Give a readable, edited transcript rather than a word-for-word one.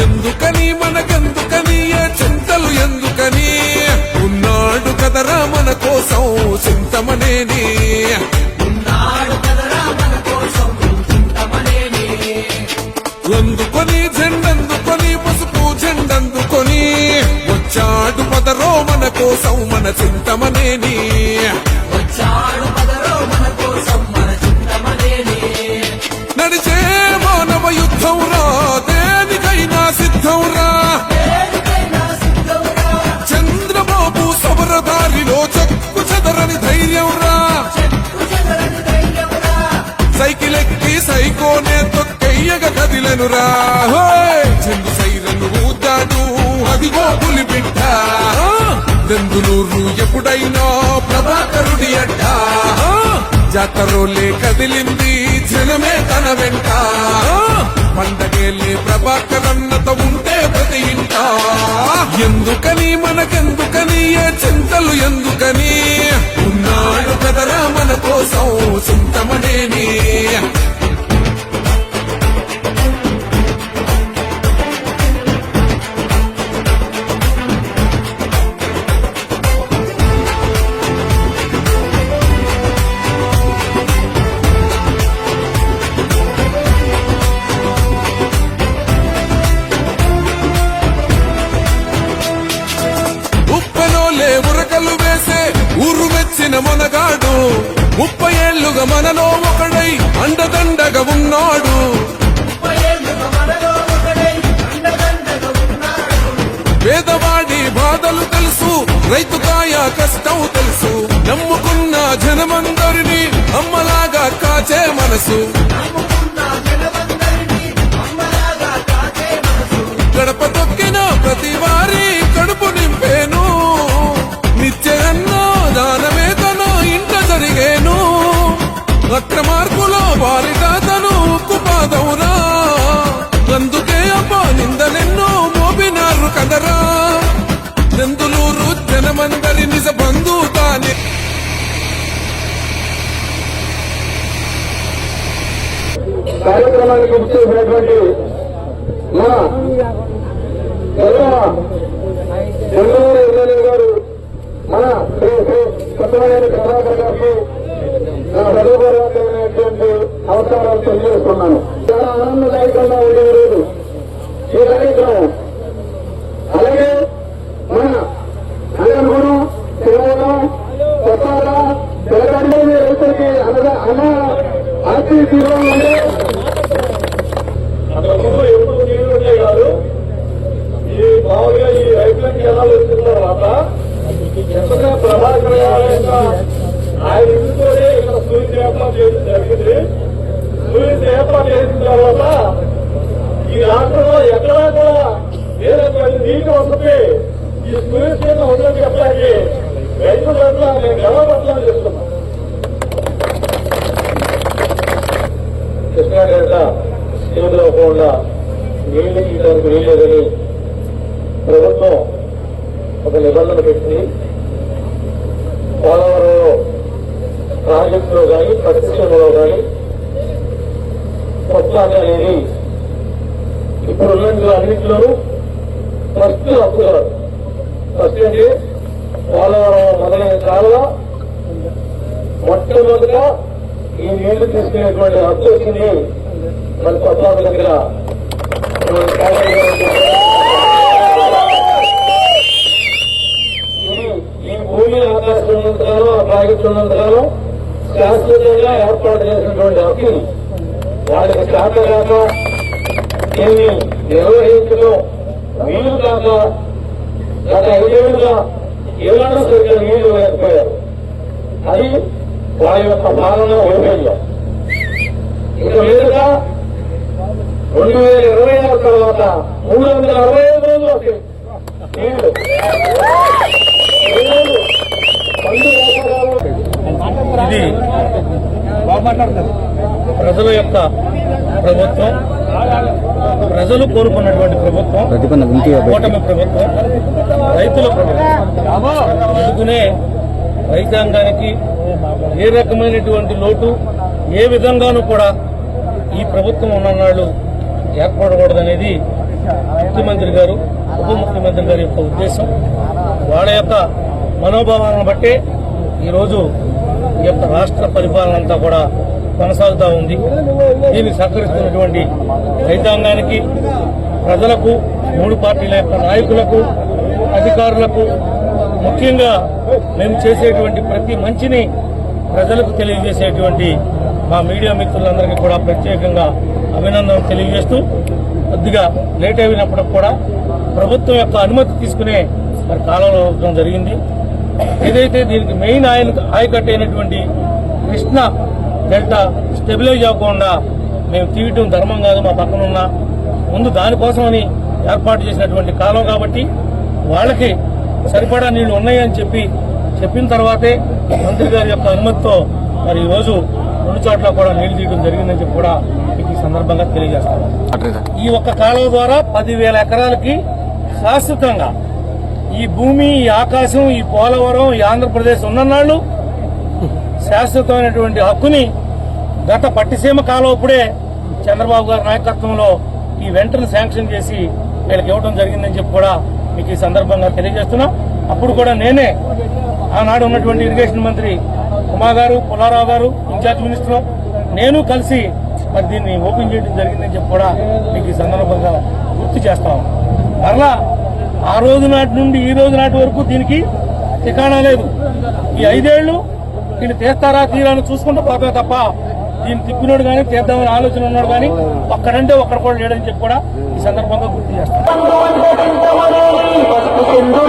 ఎందుకని మనకెందుకని ఏ చింతలు ఎందుకని ఉన్నాడు కదరా మన కోసం చింతమనేని అందుకొని జెండందుకొని పసుపు జెండందుకొని వచ్చాడు పదరో మన కోసం మన చింతమనేని నడిచే మానవ యుద్ధం రా దేనికైనా సిద్ధం రా చంద్రబాబు సమరదారిలో చెక్కు చెదరని ధైర్యం రా సైకిల్ ఎక్కి సైకోనే తొక్కయ్యగ కదిలెనురా చెందు సైరను ఊతాడు అదిగో పులి బిడ్డ దెందులూరు ఎప్పుడైనా ప్రభాకరుడి అడ్డ జాతరోలే కదిలింది జనమే తన వెంట పండగేలే ప్రభాకరన్నత ఉంటే ప్రతి ఇంట ఎందుకని మనకెందుకని ఏ చింతలు ఎందుకని ఉన్నాడు కదరా మన కోసం చింతమనేని ఉరకలు వేసే ఊరు మెచ్చిన మనగాడు 30 ఏళ్లుగా మనలో ఒకడై అండదండగా ఉన్నాడు పేదవాడి బాధలు తెలుసు రైతు కాయ కష్టం తెలుసు నమ్ముకున్న జనమందరినీ అమ్మలాగా కాచే మనసు గడప తొక్కిన ప్రతి వారి కడుపు నింపేను నిత్యగన్నో దానమే తన ఇంట జరిగేను అక్రమార్కులో బాలిగా తను ఉక్కుపాదవురా అందుకే అబ్బా నిందలెన్నో మోపినారు కదరా దెందులూరు జనమందరి నిజ బంధువు తానే కార్యక్రమానికి ఇచ్చేసినటువంటి మన బెంగళూరు ఎమ్మెల్యే గారు మన శ్రీ కొత్తమనేని ప్రభాకర్ గారికి నా హృదయపూర్వకమైనటువంటి అవసరాలు తెలియజేస్తున్నాను. చాలా ఆనందదాయకంగా ఉండే రోజు ఈ కార్యక్రమం. అలాగే మన అనంతపురం తిరుమలం కొత్తగా తెలంగాణ రైతులకి అన్న ఆర్టీ తీవ్రం ఉండే ఎప్పుడు నీళ్లు ఉంటాయి కాదు. ఈ మామూలుగా ఈ రైతులకి ఎలా వచ్చిన తర్వాత ఎంతగా ప్రభాకర్ ఆయన ఇంట్లోనే ఇక్కడ సూర్యుని ఏర్పాటు చేయడం జరిగింది. సూర్యుని ఏర్పాటు చేసిన తర్వాత ఈ రాష్ట్రంలో ఎక్కడా కూడా వేరేటువంటి నీటి వసతి ఈ సూర్యుని కింద ఉందని చెప్పడానికి రైతుల పట్ల నేను గర్వపత్రం చేస్తున్నాను. కృష్ణా డెల్టా నీటిలో కూడా నీళ్లు తీయడానికి వీల్లేదని ప్రభుత్వం ఒక నిబంధన పెట్టింది. పోలవరంలో ప్రాజెక్టులో కానీ ప్రతిష్టంలో కానీ కొట్లాట అనేది ఇప్పుడు ఉన్నట్లు అన్నింటిలోనూ ఫస్ట్ హక్కులు. ఫస్ట్ అంటే పోలవరం మొదలైన చాలా మొట్టమొదట ఈ నీళ్లు తీసుకునేటువంటి హక్కు వచ్చింది మన కొట్లాట దగ్గర. ఈ భూమి ఆకాశం ఉన్నంతకాలం ఆ ప్రాజెక్టు ఉన్నంతకాలం శాశ్వతంగా ఏర్పాటు చేసినటువంటి హక్కు వాళ్ళకి శాఖ కాక దీన్ని నిర్వహించడం వీలు కాక గత 5 ఏళ్లుగా ఏళ్ళలో సరిగ్గా నీళ్లు లేకపోయారు. అది వాళ్ళ యొక్క పాలన వైఫల్యం. ఇక మీదుగా 2026 తర్వాత 365 రోజులు వస్తాయి నీళ్లు. ఇది ప్రజల యొక్క ప్రభుత్వం, ప్రజలు కోరుకున్నటువంటి ప్రభుత్వం, కూటమి ప్రభుత్వం, రైతుల ప్రభుత్వం. అందుకనే రైతాంగానికి ఏ రకమైనటువంటి లోటు ఏ విధంగానూ కూడా ఈ ప్రభుత్వం ఉన్ననాళ్ళు ఏర్పడకూడదనేది ముఖ్యమంత్రి గారు, ఉప ముఖ్యమంత్రి గారి యొక్క ఉద్దేశం, వాళ్ళ యొక్క మనోభావాలను బట్టే ఈరోజు ఈ యొక్క రాష్ట్ర పరిపాలన అంతా కూడా కొనసాగుతూ ఉంది. దీనికి సహకరిస్తున్నటువంటి రైతాంగానికి, ప్రజలకు, మూడు పార్టీల యొక్క నాయకులకు, అధికారులకు, ముఖ్యంగా మేము చేసేటువంటి ప్రతి మంచిని ప్రజలకు తెలియజేసేటువంటి మా మీడియా మిత్రులందరికీ కూడా ప్రత్యేకంగా అభినందనలు తెలియజేస్తూ, కొద్దిగా లేట్ అయినప్పటికి కూడా ప్రభుత్వం యొక్క అనుమతి తీసుకునే మరి కాలంలో అవడం జరిగింది. ఏదైతే దీనికి మెయిన్ ఆయకట్టు అయినటువంటి కృష్ణా డెల్టా స్టెబిలైజ్ అవ్వకుండా మేము తీయటం ధర్మం కాదు, మా పక్కన ఉన్న ముందు దానికోసమని ఏర్పాటు చేసినటువంటి కాలం కాబట్టి వాళ్ళకి సరిపడా నీళ్లు ఉన్నాయని చెప్పిన తర్వాతే మంత్రి గారి యొక్క అనుమతితో మరి ఈరోజు 2 చోట్ల కూడా నీళ్లు తీయడం జరిగిందని చెప్పి కూడా మీకు ఈ సందర్భంగా తెలియజేస్తాను. ఈ ఒక్క కాలువ ద్వారా 10,000 ఎకరాలకి శాశ్వతంగా ఈ భూమి, ఈ ఆకాశం, ఈ పోలవరం, ఈ ఆంధ్రప్రదేశ్ ఉన్ననాళ్లు శాశ్వతమైనటువంటి హక్కుని గత పట్టిసీమ కాలువప్పుడే చంద్రబాబు గారి నాయకత్వంలో ఈ వెంటనే శాంక్షన్ చేసి వీళ్ళకి ఇవ్వడం జరిగిందని చెప్పి కూడా మీకు ఈ సందర్భంగా తెలియజేస్తున్నా. అప్పుడు కూడా నేనే ఆనాడు ఉన్నటువంటి ఇరిగేషన్ మంత్రి ఉమా గారు, పుల్లారావు గారు, ఇన్ఛార్జ్ మినిస్టర్, నేను కలిసి మరి దీన్ని ఓపెన్ చేయడం జరిగిందని చెప్పి కూడా మీకు ఈ సందర్భంగా గుర్తు చేస్తాం. మరలా ఆ రోజు నాటి నుండి ఈ రోజు నాటి వరకు దీనికి ఠికాణా లేదు. ఈ 5 ఏళ్లు దీన్ని తీస్తారా తీరాని చూసుకుంటూ పోతే తప్ప దీన్ని తిప్పినోడు కానీ తీద్దామని ఆలోచన ఉన్నాడు కానీ ఒక్కడంటే ఒక్కడ కూడా లేడని చెప్పి కూడా ఈ సందర్భంగా గుర్తు చేస్తాం.